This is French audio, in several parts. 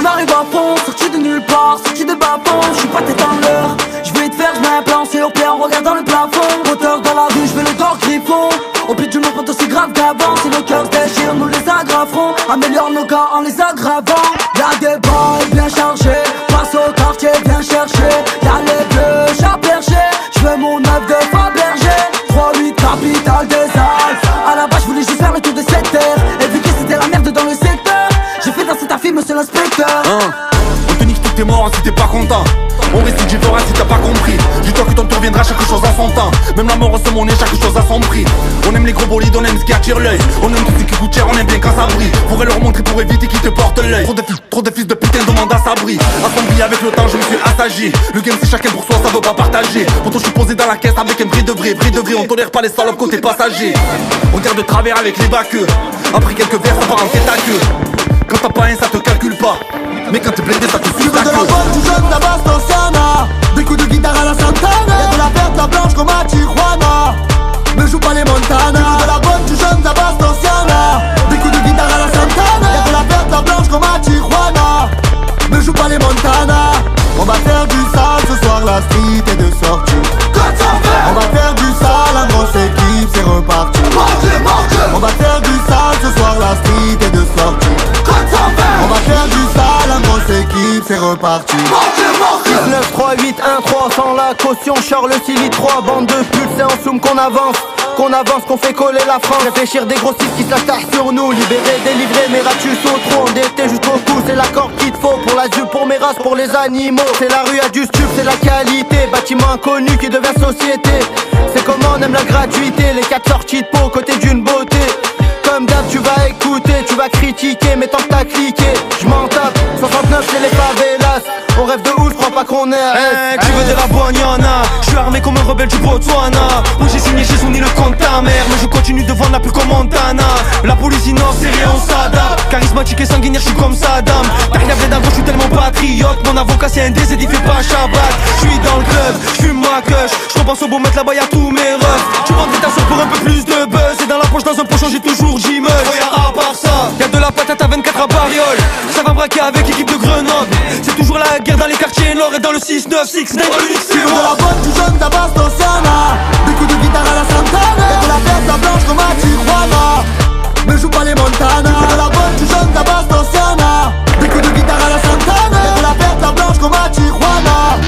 On arrive à fond, sorti de nulle part, sorti de bas-fond. J'suis pas tête en l'air, j'vais te faire, j'mets un plan, c'est au père en regardant le plafond. Moteur dans la rue, j'vais le corps griffon. Au pied du monde, pas aussi grave qu'avant. Si nos cœurs se déchirent, nous les aggraverons. Améliore nos cas en les aggravant. Y'a des boys bien chargés, passe au quartier, viens chercher. Y'a les bleus, chat perché, j'veux mon œuf de Fabergé. 3-8 capitale des Alpes. À la base, j'voulais juste faire le tour des secteurs. Et vu que c'était la merde dans le secteur, j'ai fait danser ta fille, monsieur l'inspecteur. On te nique tous tes morts si t'es pas content. On récidivera si t'as pas compris. Dis-toi que ton tour viendra, chaque chose à son temps. Même la mort se monnaie, chaque chose a son prix. On aime les gros bolides, on aime ce qui attire l'œil. On aime tout ce qui coûte cher, on aime bien quand ça brille. Faudrait leur montrer pour éviter qu'ils te portent l'œil. Trop de fils de putain demandent à Sabri. Assombri avec le temps, je me suis assagi. Le game c'est chacun pour soi, ça veut pas partager. Pourtant je suis posé dans la caisse avec un bris de vrai. On tolère pas les salopes côté passager. On tire de travers avec les baqueux. Après quelques verres, ça part en tête à queue. Quand t'as pas un, ça te calcule pas. Mais quand t'es blindé, ça te suit la queue. De la bonne, du jeune, de la basse, Luciana. Des coups de guitare à la Santana. Y'a de la verte, la blanche comme à Tijuana. Ne joue pas les Montana. De la bonne, du jeune, de la basse, Luciana. Des coups de guitare à la Santana. Y'a de la verte, la blanche comme à Tijuana. Ne joue pas les Montana. On va faire du sale ce soir, la street est de sortie. On va faire du sale, la grosse équipe, c'est reparti. On va faire du sale ce soir, la street est de sortie. On va faire du sale, la grosse équipe, c'est reparti. 9, 3, 8, 1, 3, sans la caution, Charles le Silly 3, bande de putes, c'est en soum qu'on avance. Qu'on fait coller la France. Réfléchir des grossistes qui se la tachent sur nous. Libérer, délivrer, mes ratus sont trop endettés jusqu'au cou. C'est l'accord qu'il te faut pour l'azur, pour mes races, pour les animaux. C'est la rue à du stup, c'est la qualité. Bâtiment inconnu qui devient société. C'est comment on aime la gratuité. Les 4 sorties de peau, côté d'une beauté. Comme d'hab tu vas écouter, tu vas critiquer, mais tant que t'as cliqué, j'm'en tape. 69 c'est les favelas, on rêve de ouf, je crois pas qu'on est à hey, tu veux de la bonne, y'en a. J'suis armé comme un rebelle du Botswana. Où j'ai signé chez Sony le compte ta mère. Mais je continue de vendre la plus comme Montana. La police innove, c'est rien, on s'adapte. Charismatique et sanguinaire, j'suis comme Saddam. Tahlia bled je j'suis tellement patriote. Mon avocat c'est un DZ, il fait pas Shabbat. J'suis dans le club, j'fume ma cush. J'repense au beau mettre là-bas, y'a tous mes refs. Tu vendrais ta soeur pour un peu plus de buzz. Et dans la poche, dans un pochon, j'ai toujours J-Meuse. À part ça, y'a de la patate à 24 à Bariol. Ça va braquer avec l'équipe de Grenoble. C'est toujours la guerre dans les quartiers nord et dans le 6-9, 6-9, de la bonne, du jeune, de la basse, Luciana. Des coups de guitare à la Santana. Et de la verte, la blanche comme à Tijuana. Ne joue pas les Montana. De la bonne, du jeune, de la basse, Luciana. Des coups de guitare à la Santana. Et de la verte, la blanche comme à Tijuana.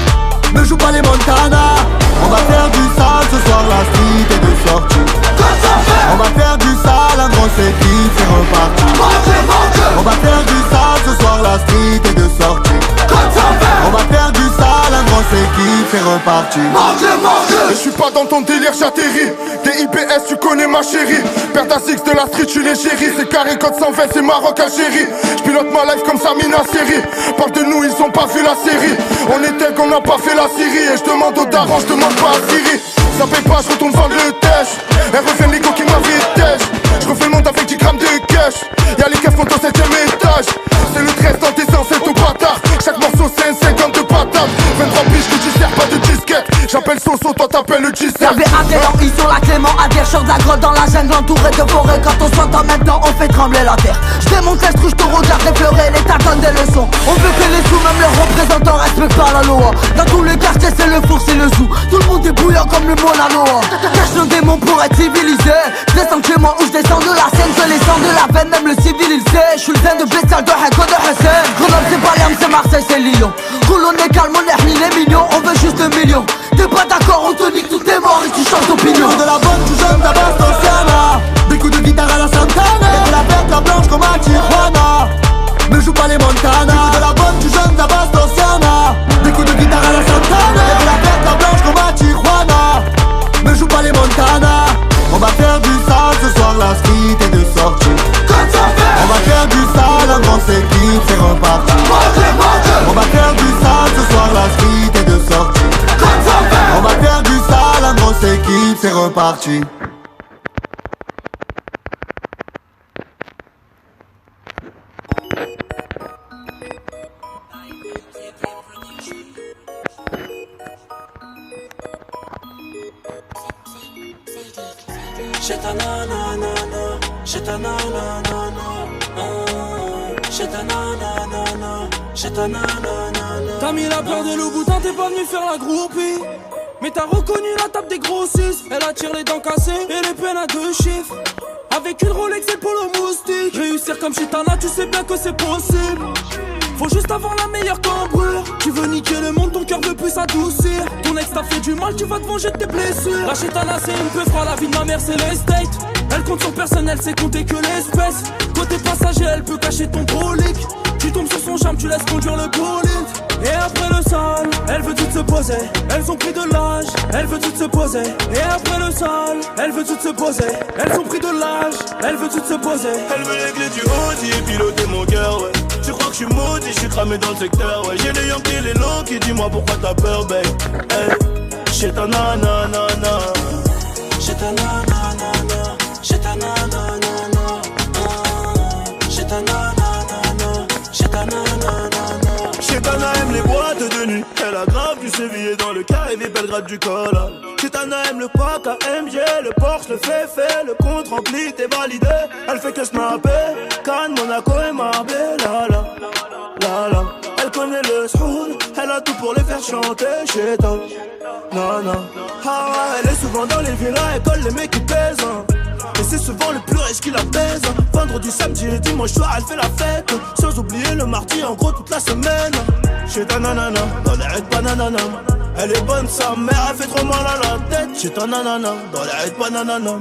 Ne joue pas les Montana. On va faire du sale ce soir, la street est de sortie. On va faire du sale, la grosse équipe, c'est reparti. On va faire du sale ce soir, la street est de sortie. On va faire du sale, la grosse équipe, c'est reparti. Je suis pas dans ton délire, j'atterris. Des IPS, tu connais ma chérie. Père ta six de la street, tu les chéris. C'est carré code 120, c'est Maroc, Algérie. J'pilote ma life comme Samina série. Parle de nous, ils ont pas vu la série. On était qu'on n'a pas fait la Syrie. Et je demande aux darons, je demande pas à Syrie. Ça paye pas, je retourne vendre le tèche. Elle revient les qui m'avaient tèche. Je refais le monde avec 10 grammes de cash. Y'a les keufs au 7ème étage. C'est le 13 dans tes sens, c'est tout bâtard. Chaque morceau c'est un 50 de patates. 23 piges que tu sers pas de disquette. J'appelle Soso, toi t'appelles le G7. Y'avait Adélan, ils sont la Clément, Adère, sur de la grotte dans la jungle entourée de forêt. Quand on s'entend maintenant, on fait trembler la terre. J'démonte l'estru, j'te regarde effleurer, l'État donne des leçons. On veut que les sous, même les représentants respectent pas la loi. Dans tous les quartiers, c'est le four, c'est le sou. Tout le monde est bouillant comme le Mona Loa. Cache nos démons pour être civilisé. J'descends chez moi ou j'descends de la scène. Je les sens de la veine, même le civil il sait. J'suis le veine de bestial de Heko de Hussein. Grenoble c'est Baliam, c'est Marseille, c'est Lyon. Cool, on est calme, on est il est mignon. On veut juste 2 millions. T'es pas d'accord, on te nique, tout est mort et tu changes d'opinion. De la bonne, du jeune, de la basse, Luciana. Des coups de guitare à la Santana. Et de la verte, la blanche comme à Tijuana. Ne joue pas les Montana. De la bonne, du jeune, de la basse, Luciana. Des coups de guitare à la Santana. Et de la verte, la blanche comme à Tijuana. Ne joue pas les Montana. On va faire du sale ce soir, la street est de sortie. On va faire du sale, la grosse équipe, c'est reparti. On va faire du sale ce soir, la street est de sortie. On va faire du sale, la grosse équipe, c'est reparti. J'ai ta nanana, j'ai ta nanana, j'ai ta nanana, J'ai ta nanana. T'as mis la peur de Louboutin, t'es pas venu faire la groupie. Mais t'as reconnu la table des grossistes. Elle attire les dents cassées et les peines à 2 chiffres. Avec une Rolex et le polo moustique. Réussir comme Chitana, tu sais bien que c'est possible. Faut juste avoir la meilleure cambrure. Tu veux niquer le monde, ton cœur veut plus s'adoucir. Ton ex t'a fait du mal, tu vas te venger de tes blessures. La Chitana c'est une peu froid, la vie de ma mère c'est l'estate. Elle compte sur personne, elle sait compter que l'espèce. Côté passager, elle peut cacher ton brolic. Tu tombes sur son charme, tu laisses conduire le bolide. Et après le sale, elle veut toutes se poser. Elles ont pris de l'âge, elle veut toutes se poser. Et après le sale, elle veut toutes se poser. Elles ont pris de l'âge, elle veut toutes se poser. Elle veut les clés du Audi et piloter mon cœur, ouais. Tu crois que je suis maudit, je suis cramé dans le secteur, ouais. J'ai les Yankees, les longs qui dis-moi pourquoi t'as peur, babe. Hey, j'ai ta nanana. J'ai ta nanana. J'ai ta nanana. J'ai ta nanana. J'ai ta nanana. Chetana aime les boîtes de nuit. Elle a grave du sévillé dans le Caribe, Belgrade du Col. Chetana aime le pack AMG, le Porsche, le fait, le compte rempli, t'es validé. Elle fait que snapper, Cannes, Monaco et Marbella. La. Elle connaît le soul, elle a tout pour les faire chanter. Chetana, non. Ah, elle est souvent dans les villas, elle colle les mecs qui pèsent. Et c'est souvent le plus riche qui la baise. Vendredi, samedi et dimanche soir, elle fait la fête. Sans oublier le mardi, en gros toute la semaine. J'ai ta nanana, dans les raids bananana. Elle est bonne sa mère, elle fait trop mal à la tête. J'ai ta nanana, dans les raids bananana.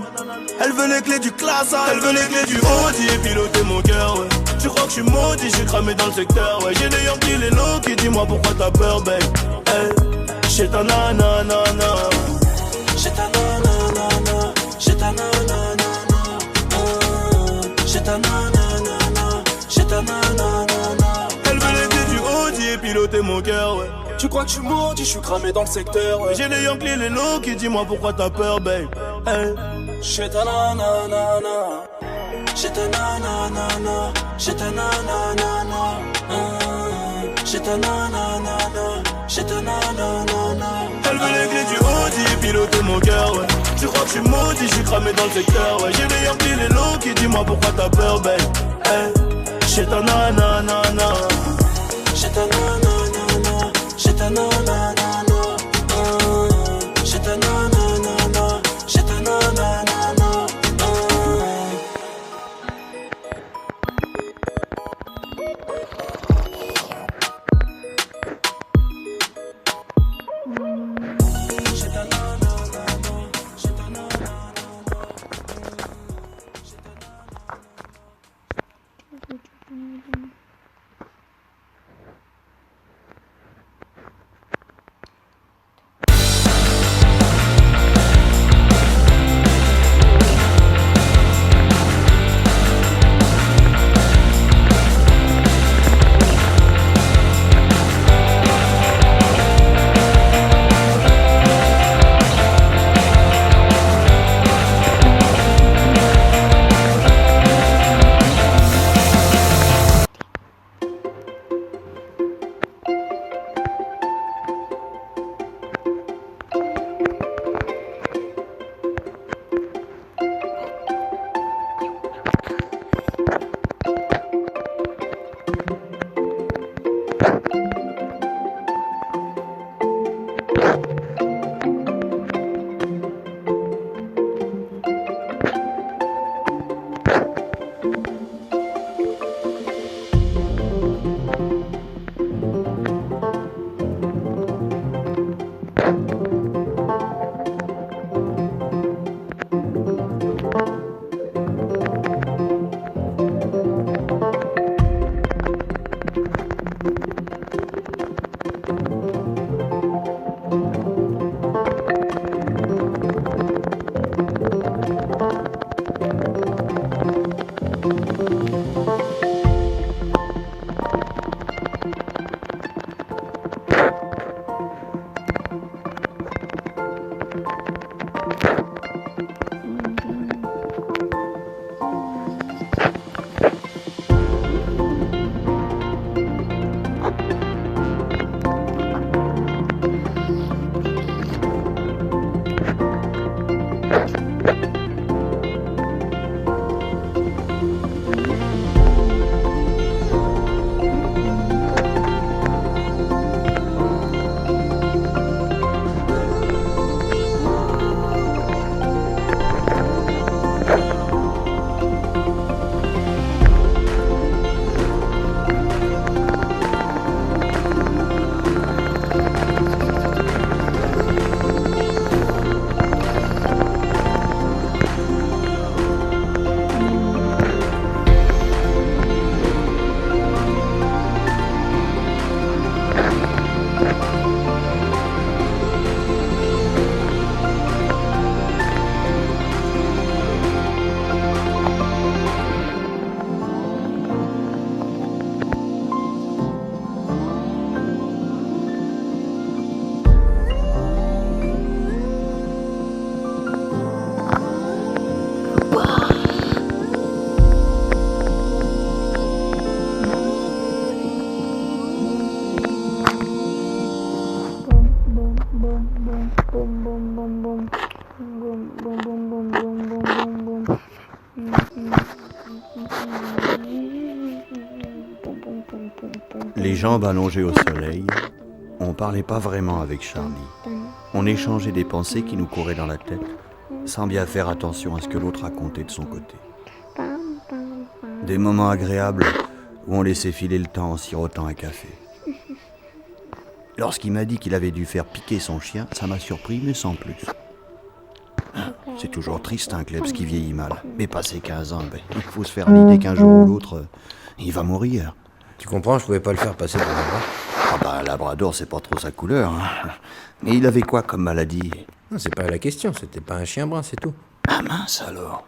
Elle veut les clés du classe, elle veut les clés du Audi et piloter mon cœur, ouais. Tu crois que je suis maudit, j'ai cramé dans le secteur, ouais. J'ai les Yankees, les longs qui dis-moi pourquoi t'as peur, babe. Hey, j'ai ta nanana. J'ai ta nanana. J'ai ta nanana. J'ai ta nanana. J'ai ta nanana. Elle veut les clés du Audi et piloter mon cœur, ouais. Tu crois que je suis maudit, je suis cramé dans le secteur, ouais. J'ai les Yankees, les longs qui dis-moi pourquoi t'as peur, babe. Hey. J'ai ta nanana. J'ai ta nanana. J'ai ta nanana. J'ai ta nanana. J'ai ta nanana. Elle veut les clés du Audi et piloter mon cœur, ouais. Tu crois que je suis maudit, je suis cramé dans le secteur, ouais. J'ai les Yankees, les longs qui dis-moi pourquoi t'as peur, babe. Hey, j'ai ta nanana. J'ai ta nanana. J'ai ta nanana. J'ai ta nanana. J'ai ta nanana. jambes allongées au soleil, on parlait pas vraiment avec Charlie. On échangeait des pensées qui nous couraient dans la tête, sans bien faire attention à ce que l'autre racontait de son côté. Des moments agréables où on laissait filer le temps en sirotant un café. Lorsqu'il m'a dit qu'il avait dû faire piquer son chien, ça m'a surpris, mais sans plus. C'est toujours triste un klebs qui vieillit mal. Mais passé 15 ans, il faut se faire l'idée qu'un jour ou l'autre, il va mourir. Tu comprends, je pouvais pas le faire passer pour un bras. Ah bah, un labrador, c'est pas trop sa couleur. Hein. Mais il avait quoi comme maladie? Non, c'est pas la question, c'était pas un chien brun, c'est tout. Ah mince alors.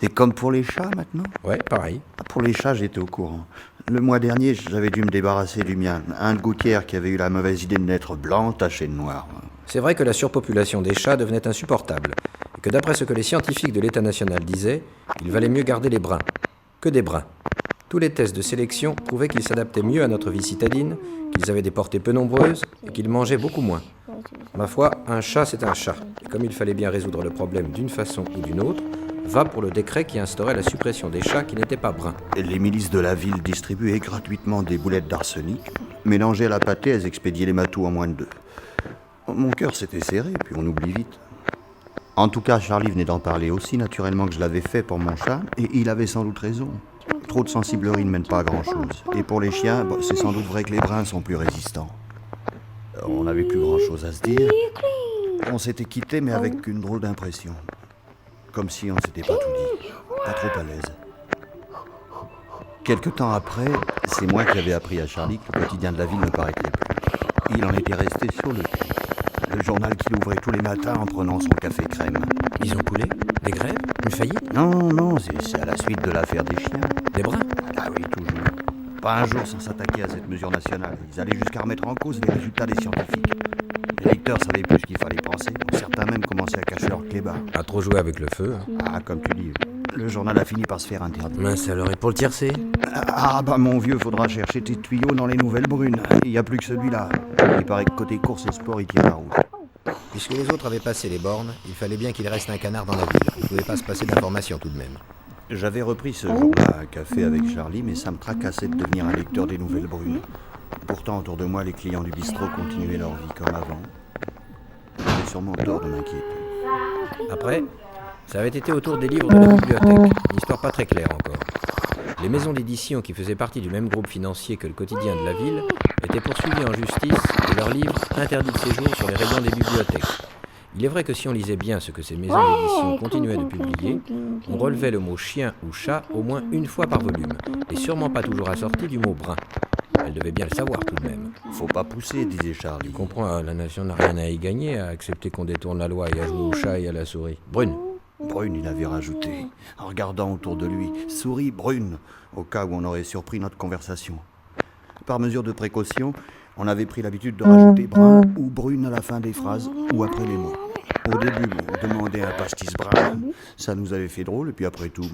C'est comme pour les chats maintenant? Ouais, pareil. Pour les chats, j'étais au courant. Le mois dernier, j'avais dû me débarrasser du mien. Un de gouttière qui avait eu la mauvaise idée de naître blanc, taché de noir. C'est vrai que la surpopulation des chats devenait insupportable, et que d'après ce que les scientifiques de l'État national disaient, il valait mieux garder les bruns. Que des bruns. Tous les tests de sélection prouvaient qu'ils s'adaptaient mieux à notre vie citadine, qu'ils avaient des portées peu nombreuses, et qu'ils mangeaient beaucoup moins. Ma foi, un chat c'est un chat, et comme il fallait bien résoudre le problème d'une façon ou d'une autre, va pour le décret qui instaurait la suppression des chats qui n'étaient pas bruns. Les milices de la ville distribuaient gratuitement des boulettes d'arsenic. Mélangées à la pâtée, elles expédiaient les matous en moins de 2. Mon cœur s'était serré, puis on oublie vite. En tout cas, Charlie venait d'en parler aussi naturellement que je l'avais fait pour mon chat, et il avait sans doute raison. Trop de sensiblerie ne mène pas à grand-chose. Et pour les chiens, c'est sans doute vrai que les bruns sont plus résistants. On n'avait plus grand-chose à se dire. On s'était quittés, mais avec une drôle d'impression. Comme si on s'était pas tout dit. Pas trop à l'aise. Quelque temps après, c'est moi qui avais appris à Charlie que le quotidien de la ville ne paraît plus. Il en était resté sur le cul. Le journal qu'il ouvrait tous les matins en prenant son café crème. Ils ont coulé? Des grèves? Une faillite? Non, c'est à la suite de l'affaire des chiens. Des bruns? Ah oui, toujours. Pas un jour sans s'attaquer à cette mesure nationale. Ils allaient jusqu'à remettre en cause les résultats des scientifiques. Les lecteurs savaient plus ce qu'il fallait penser. Certains même commençaient à cacher leur clébard. À trop jouer avec le feu. Ah, comme tu dis, le journal a fini par se faire interdire. Mince alors, et pour le tiercé? Ah bah mon vieux, faudra chercher tes tuyaux dans les nouvelles brunes. Il n'y a plus que celui-là. Il paraît que côté course et sport, il tient la route. Puisque les autres avaient passé les bornes, il fallait bien qu'il reste un canard dans la ville. Il ne pouvait pas se passer d'informations tout de même. J'avais repris ce jour-là un café avec Charlie, mais ça me tracassait de devenir un lecteur des nouvelles brunes. Pourtant, autour de moi, les clients du bistrot continuaient leur vie comme avant. J'avais sûrement tort de m'inquiéter. Après, ça avait été au tour des livres de la bibliothèque. Une histoire pas très claire encore. Les maisons d'édition qui faisaient partie du même groupe financier que le quotidien de la ville étaient poursuivies en justice et leurs livres interdits de séjour sur les rayons des bibliothèques. Il est vrai que si on lisait bien ce que ces maisons d'édition continuaient de publier, on relevait le mot chien ou chat au moins une fois par volume, et sûrement pas toujours assorti du mot brun. Elle devait bien le savoir tout de même. Faut pas pousser, disait Charlie. Tu comprends, la nation n'a rien à y gagner à accepter qu'on détourne la loi et à jouer au chat et à la souris. Brune. Brune, il avait rajouté, en regardant autour de lui. Souris brune, au cas où on aurait surpris notre conversation. Par mesure de précaution, on avait pris l'habitude de rajouter brun ou brune à la fin des phrases ou après les mots. Au début, on demandait un pastis brun, ça nous avait fait drôle, et puis après tout,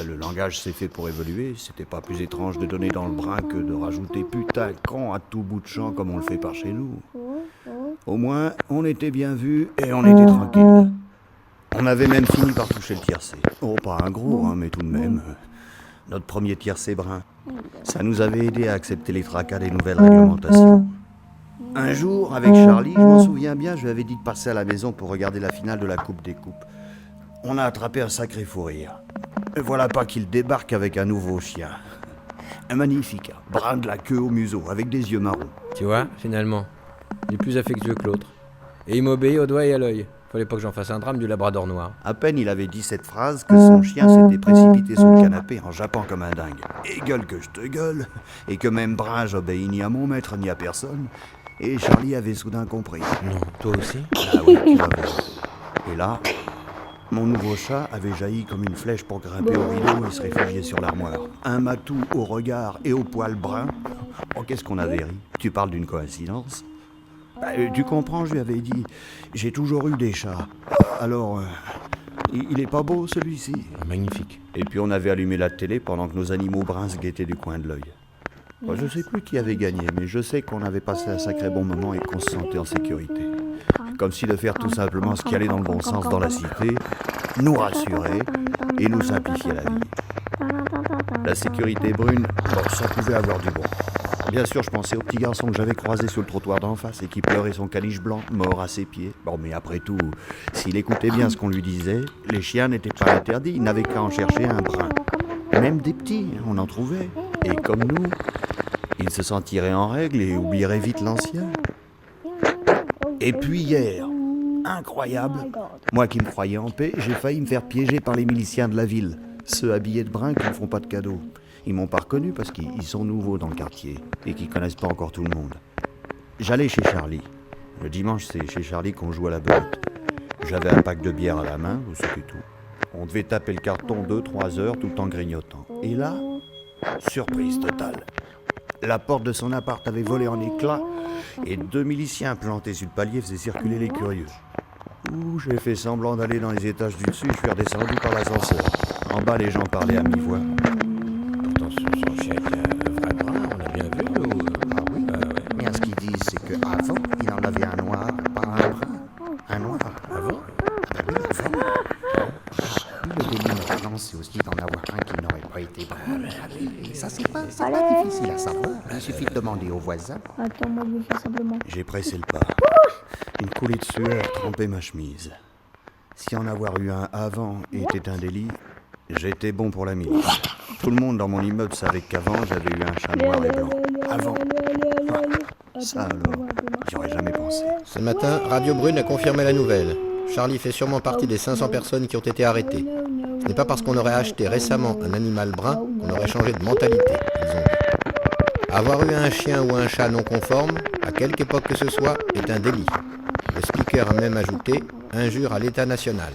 le langage s'est fait pour évoluer. C'était pas plus étrange de donner dans le brun que de rajouter putain con à tout bout de champ comme on le fait par chez nous. Au moins, on était bien vus et on était tranquille. On avait même fini par toucher le tiercé. Oh, pas un gros, mais tout de même. Notre premier tiercé brun. Ça nous avait aidé à accepter les tracas des nouvelles réglementations. Un jour, avec Charlie, je m'en souviens bien, je lui avais dit de passer à la maison pour regarder la finale de la Coupe des Coupes. On a attrapé un sacré fou rire. Et voilà pas qu'il débarque avec un nouveau chien. Un magnifique, brun de la queue au museau, avec des yeux marrons. Tu vois, finalement, il est plus affectueux que l'autre. Et il m'obéit au doigt et à l'œil. Fallait pas que j'en fasse un drame du labrador noir. À peine il avait dit cette phrase que son chien s'était précipité sous le canapé en jappant comme un dingue. Et gueule que je te gueule, et que même brun, j'obéis ni à mon maître ni à personne. Et Charlie avait soudain compris. Non, toi aussi? Ah oui, tu vas voir. Et là, mon nouveau chat avait jailli comme une flèche pour grimper au rideau et se réfugier sur l'armoire. Un matou au regard et au poil brun. Oh, qu'est-ce qu'on avait ri. Tu parles d'une coïncidence? Tu comprends, je lui avais dit, j'ai toujours eu des chats. Alors, il est pas beau celui-ci? Magnifique. Et puis on avait allumé la télé pendant que nos animaux bruns se guettaient du coin de l'œil. Je sais plus qui avait gagné, mais je sais qu'on avait passé un sacré bon moment et qu'on se sentait en sécurité. Comme si de faire tout simplement ce qui allait dans le bon sens dans la cité nous rassurait et nous simplifiait la vie. La sécurité brune, ça pouvait avoir du bon. Bien sûr, je pensais au petit garçon que j'avais croisé sur le trottoir d'en face et qui pleurait son caniche blanc, mort à ses pieds. Bon, mais après tout, s'il écoutait bien ce qu'on lui disait, les chiens n'étaient pas interdits, il n'avait qu'à en chercher un brin. Même des petits, on en trouvait. Et comme nous, il se sentirait en règle et oublierait vite l'ancien. Et puis hier, incroyable, moi qui me croyais en paix, j'ai failli me faire piéger par les miliciens de la ville, ceux habillés de brun qui ne font pas de cadeaux. Ils m'ont pas reconnu parce qu'ils sont nouveaux dans le quartier et qu'ils connaissent pas encore tout le monde. J'allais chez Charlie. Le dimanche, c'est chez Charlie qu'on joue à la belote. J'avais un pack de bière à la main, c'était tout. On devait taper le carton 2-3 heures tout en grignotant. Et là, surprise totale. La porte de son appart avait volé en éclats et 2 miliciens plantés sur le palier faisaient circuler les curieux. Ouh, j'ai fait semblant d'aller dans les étages du dessus, je suis redescendu par l'ascenseur. En bas, les gens parlaient à mi-voix. Pourtant, son chien était un vrai brun, on l'a bien vu. Ou... Ah oui, mais ce qu'ils disent, c'est qu'avant, il en avait un noir, pas un brun. Un noir. Avant? Ah ben oui, avant. Le délit maintenant, c'est aussi d'en avoir un qui n'aurait pas été brun. Ça, c'est pas difficile à savoir. Il suffit de demander aux voisins. Attends, moi je vais faire simplement. J'ai pressé le pas. Une coulée de sueur trempait ma chemise. Si en avoir eu un avant était un délit, j'étais bon pour la milice. Tout le monde dans mon immeuble savait qu'avant, j'avais eu un chat noir et blanc. Avant. Ça alors, j'y aurais jamais pensé. Ce matin, Radio Brune a confirmé la nouvelle. Charlie fait sûrement partie des 500 personnes qui ont été arrêtées. Ce n'est pas parce qu'on aurait acheté récemment un animal brun qu'on aurait changé de mentalité, ils ont dit. Avoir eu un chien ou un chat non conforme, à quelque époque que ce soit, est un délit. Le speaker a même ajouté « injure à l'État national ».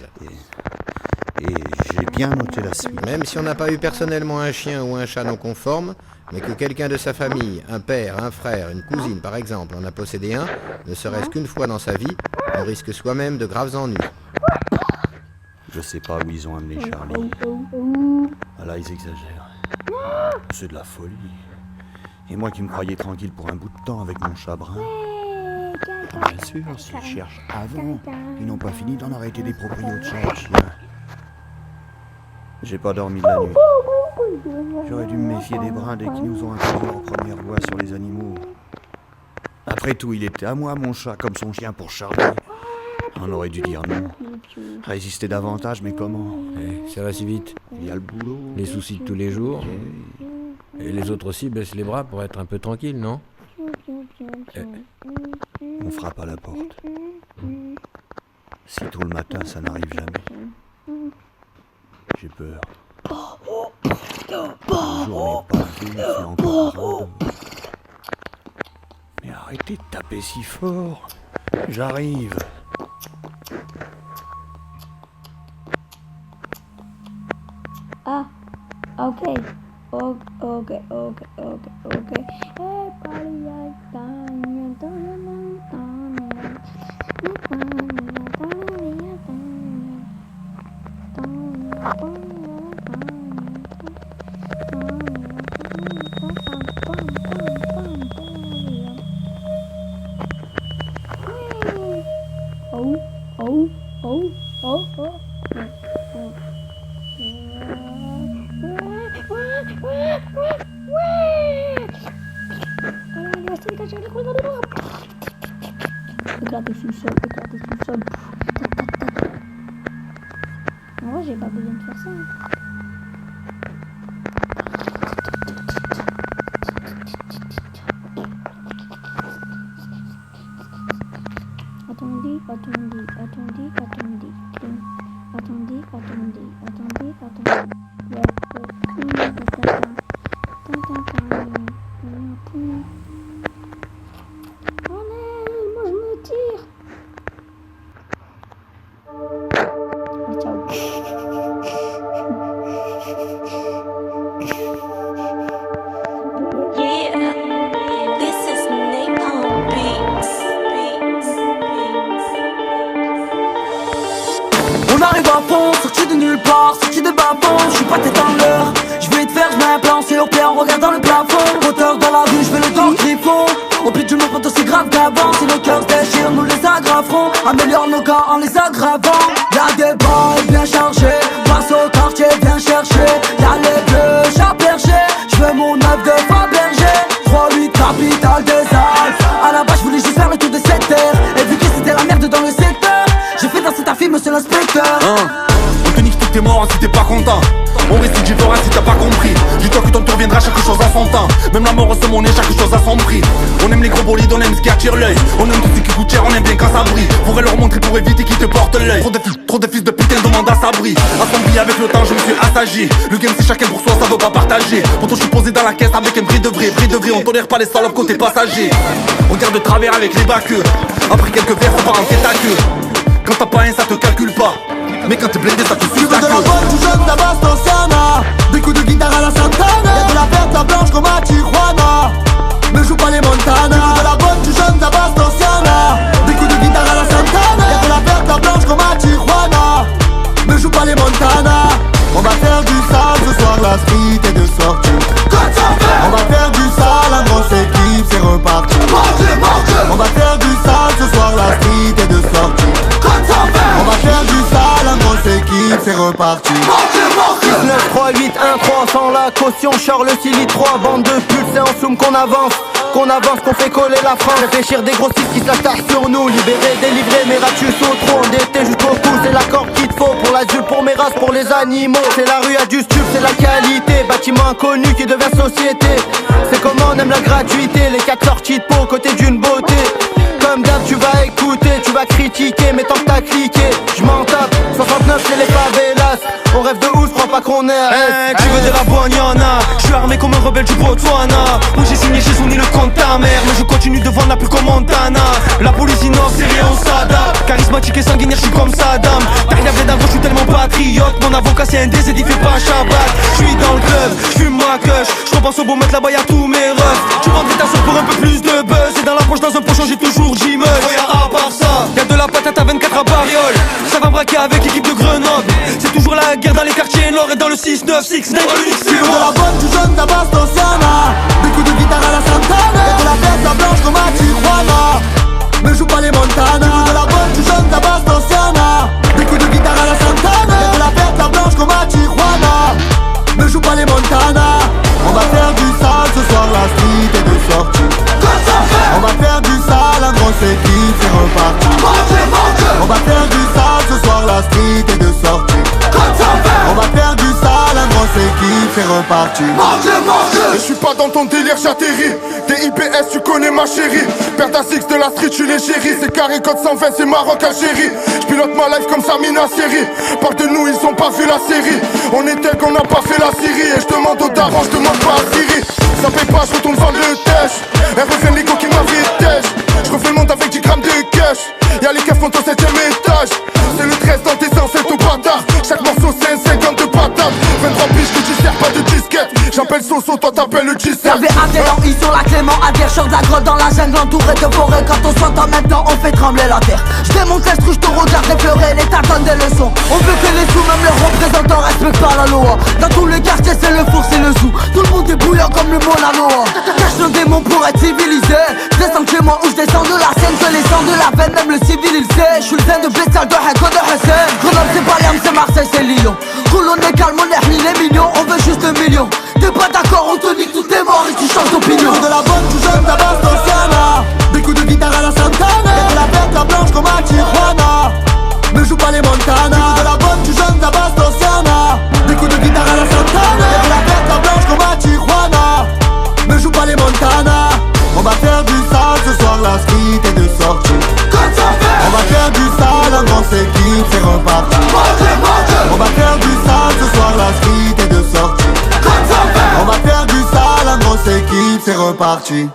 Et j'ai bien noté la suite. Même si on n'a pas eu personnellement un chien ou un chat non conforme, mais que quelqu'un de sa famille, un père, un frère, une cousine par exemple, en a possédé un, ne serait-ce qu'une fois dans sa vie, on risque soi-même de graves ennuis. Je sais pas où ils ont amené Charlie. Ah là, ils exagèrent. C'est de la folie. Et moi qui me croyais tranquille pour un bout de temps avec mon chat brun. Ah, bien sûr, s'ils cherchent avant, ils n'ont pas fini d'en arrêter des propriétaires de chats. J'ai pas dormi de la nuit. J'aurais dû me méfier des bruns dès qu'ils nous ont imposé leur première loi sur les animaux. Après tout, il était à moi, mon chat, comme son chien pour Charlie. On aurait dû dire non. Résister davantage, mais comment? Ça va si vite. Il y a le boulot. Les soucis de tous les jours. Et les autres aussi baissent les bras pour être un peu tranquilles, non? On frappe à la porte. Si tôt le matin, ça n'arrive jamais. J'ai peur. Le jour n'est pas fait, il fait encore jour. Mais arrêtez de taper si fort. J'arrive. Ah, ok. Ok. Éclater sous le sol. En vrai, j'ai pas besoin de faire ça. Attendez. Moi je me tire. Ciao. On arrive à fond, sorti de nulle part, sorti de bas-fond. Je suis pas tête en l'air, je vais te faire, je mets un plan sur pied en regardant le plafond. Moteur dans la rue, je fais le temps griffon. Au plus du monde, quand aussi grave qu'avant. Si nos cœurs se déchirent, nous les aggraverons. Améliore nos cas en les aggravant. Y'a des balles bien chargées, passe au quartier, viens chercher. Y'a les bleus, chat perché, je veux mon œuf de Fabergé. 3, 8, 4, de sale. À la base je voulais juste faire le tour de cette terre. Et vu que c'était la merde dans le secteur, j'ai fait danser ta fille monsieur l'inspecteur. On te nique tous tes morts si t'es pas content. On récidivera si t'as pas compris. Dis-toi que ton tour viendra, chaque chose à son temps. Même la mort se monnaie, chaque chose à son prix. On aime les gros bolides, on aime ce qui attire l'œil. On aime tout ce qui coûte cher, on aime bien quand ça brille. Faudrait leur montrer pour éviter qu'ils te portent l'œil. Trop de fils de putain demandent à s'abri. Assombri avec le temps, je me suis assagi. Le game c'est chacun pour soi, ça veut pas partager. Pourtant je suis posé dans la caisse avec un bris de vrai. On tolère pas les salopes côté passager. On garde de travers avec les baqueux. Après quelques verres, ça part en tête à queue. Quand t'as pas un, ça te calcule pas. Mais quand t'es blindé, ça te suce la queue. De la bonne, du jeune, de la basse, Oceana. Des coups de guitare à la Santana. Y'a de la verte, la blanche comme à Tijuana. Ne joue pas les Montana. De la bonne, du jeune, de la basse, Oceana. Des coups de guitare à la Santana. Y'a de la verte, la blanche comme à Tijuana. Ne joue pas les Montana. On va faire du sale ce soir, la street est de sortie. On va faire du sale, la grosse équipe, c'est reparti. On va faire du sale ce soir, la street est de sortie. On va faire du sale, la grosse équipe, c'est reparti. 9, 3, 8, 1, 3, sans la caution, Charles Silly 3, bande de putes, c'est en soum qu'on avance, qu'on fait coller la France. Réfléchir des grossistes qui se la tarent sur nous, libérer, délivrer, mes ratus au trop endettés jusqu'au cou, c'est l'accord qu'il te faut, pour l'azur, pour mes races, pour les animaux. C'est la rue à du stup, c'est la qualité, bâtiment inconnu qui devient société. C'est comment on aime la gratuité, les 4 sorties de peau, côté d'une beauté. Comme d'hab tu vas écouter, tu vas critiquer, mais tant que t'as cliqué, je m'en tape. 69 c'est les favelas, on rêve de ouf, crois pas qu'on est à Tu veux de la bonne, y'en a. Je suis armé comme un rebelle du Botswana. Où j'ai signé chez Sony le compte ta mère. Mais je continue de vendre la plus comme Montana. La police innove, c'est rien, on s'adapte. Charismatique et sanguinaire, je suis comme Saddam. Derrière les dingues, je suis tellement patriote. Mon avocat c'est un DZ, il fait pas Shabbat. Je suis dans le club, je fume ma kush. Je repense au beau mettre là-bas, y'a tous mes refs. Tu vendrais ta soeur pour un peu plus de buzz. Et dans la poche, dans un pochon, j'ai toujours J-Meuse. À part ça, y'a de la patate à 24 à Bariol. Ça va braquer avec équipe de Grenoble. C'est toujours la guerre dans les quartiers nord et dans le 6-9, 6-9, Tu veux de la bonne, du jeune, de la basse, Oceana. Des coups de guitare à la Santana. Y'a de la verte, la blanche comme à Tijuana. Ne joue pas les Montana. Tu veux de la bonne, du jeune, de la basse, Oceana. Des coups de guitare à la Santana. Y'a de la verte, la blanche comme à Tijuana. Ne joue pas les Montana. On va faire du sale ce soir, la street est de sortie. On va faire du sale, la grosse équipe, c'est reparti. On va faire du sale ce soir, la street est de sortie. On va faire du sale, la grosse équipe, c'est reparti. Je suis pas dans ton délire, j'atterris. Des IPS, tu connais ma chérie. Perta Six de la street, tu les chéris. C'est carré code 120, c'est Maroc, Algérie. J'pilote ma life comme Samina série. Parle de nous, ils ont pas vu la série. On est tel qu'on n'a pas fait la Syrie. Et je demande aux darons, je demande pas à Syrie. Ça paye pas, je retourne vendre le tèche. Elle revient les go qui m'a fait tèche. Je refais le monde avec 10 grammes de cash. Y'a les keufs au 7ème étage. C'est le 13 dans tes sens, c'est tout bâtard. Chaque morceau c'est un 50 de patate. 23 piges que tu sers pas de disquette. J'appelle Soso, toi t'appelles le 17. Y'avait Adélan, ils sont la Clément, Adère, sur de la grotte dans la jungle entourée de forêts. Quand on s'entend maintenant, on fait trembler la terre. Je démonte l'instru, je te regarde effleurer, l'État donne des leçons. On veut que les sous, même leurs représentants respectent pas la loi. Dans tous les quartiers, c'est le four, c'est le sou. Tout le monde est bouillant comme le Monanoa. Cache le démon pour être civilisé. Je descends chez moi où je descends de la scène, que les sangs de la veine, même le civil il sait. Je suis le zen de Bessal, de Heko, de Hussein. Grenoble c'est Bayam, c'est Marseille, c'est Lyon. Coulon est calme, on est les millions, on veut juste 1 million. T'es pas d'accord, on te dit que tout est mort et tu changes d'opinion. De la bonne, du jeune, de la basse, Oceana. Des coups de guitare à la Santana. Y'a de la verte, la blanche comme à Tijuana. Ne joue pas les Montana. De la bonne, du jeune, de la basse, Oceana. Des coups de guitare à la Santana. Y'a de la verte, la blanche comme à Tijuana. Ne joue pas les Montana. On va faire du sale ce soir, la street est de sortie. On va faire du sale, la grosse équipe, c'est reparti. On va faire du sale ce soir, la street est de sortie. On va faire du sale, la grosse équipe, c'est reparti.